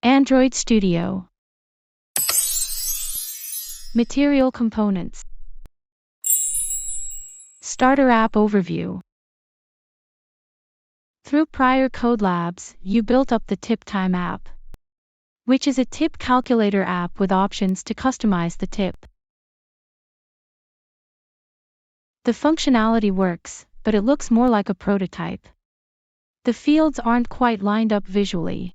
Android Studio. Material components. Starter app overview. Through prior code labs, you built up the TipTime app, which is a tip calculator app with options to customize the tip. The functionality works, but it looks more like a prototype. The fields aren't quite lined up visually.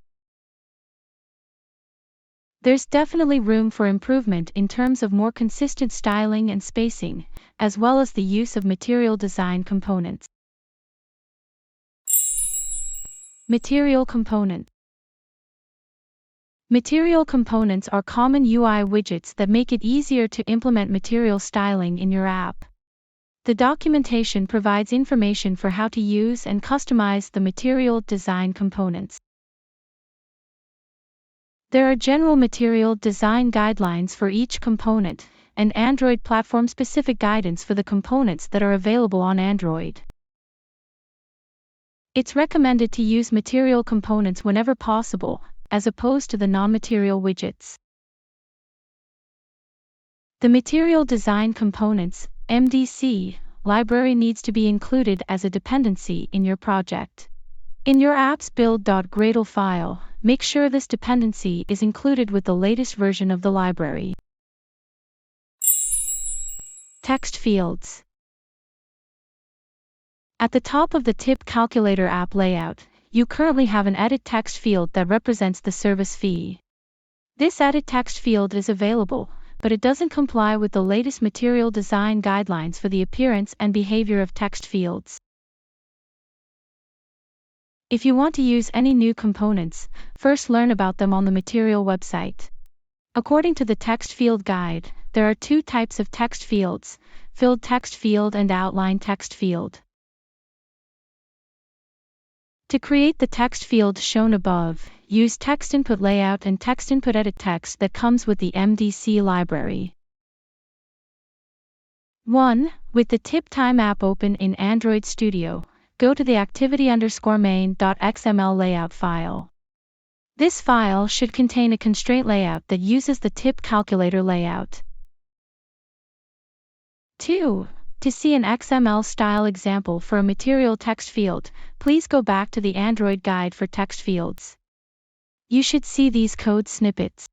There's definitely room for improvement in terms of more consistent styling and spacing, as well as the use of material design components. Material component. Material components are common UI widgets that make it easier to implement material styling in your app. The documentation provides information for how to use and customize the material design components. There are general material design guidelines for each component, and Android platform-specific guidance for the components that are available on Android. It's recommended to use material components whenever possible, as opposed to the non-material widgets. The Material Design Components (MDC) library needs to be included as a dependency in your project. In your app's build.gradle file, make sure this dependency is included with the latest version of the library. Text fields. At the top of the tip calculator app layout, you currently have an edit text field that represents the service fee. This edit text field is available, but it doesn't comply with the latest material design guidelines for the appearance and behavior of text fields. If you want to use any new components, first learn about them on the Material website. According to the text field guide, there are two types of text fields: filled text field and outline text field. To create the text field shown above, use Text Input Layout and Text Input Edit Text that comes with the MDC library. 1. With the TipTime app open in Android Studio, go to the activity_main.xml layout file. This file should contain a constraint layout that uses the tip calculator layout. 2. To see an XML style example for a material text field, please go back to the Android guide for text fields. You should see these code snippets.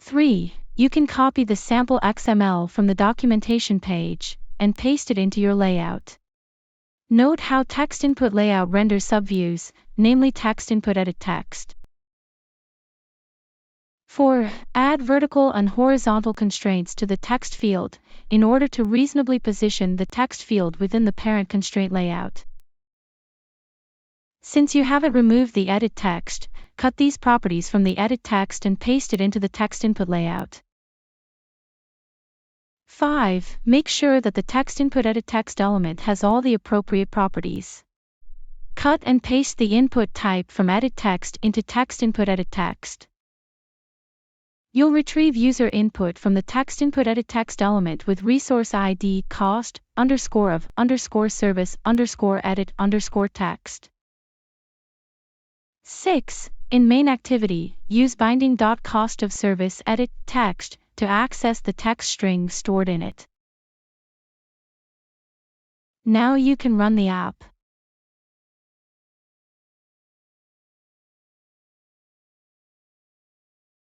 3. You can copy the sample XML from the documentation page and paste it into your layout. Note how Text Input Layout renders subviews, namely Text Input Edit Text. 4. Add vertical and horizontal constraints to the text field, in order to reasonably position the text field within the parent constraint layout. Since you haven't removed the edit text, cut these properties from the edit text and paste it into the text input layout. 5. Make sure that the text input edit text element has all the appropriate properties. Cut and paste the input type from edit text into text input edit text. You'll retrieve user input from the text input edit text element with resource ID cost_of_service_edit_text. 6. In main activity, use binding.cost_of_service_edit_text to access the text string stored in it. Now you can run the app.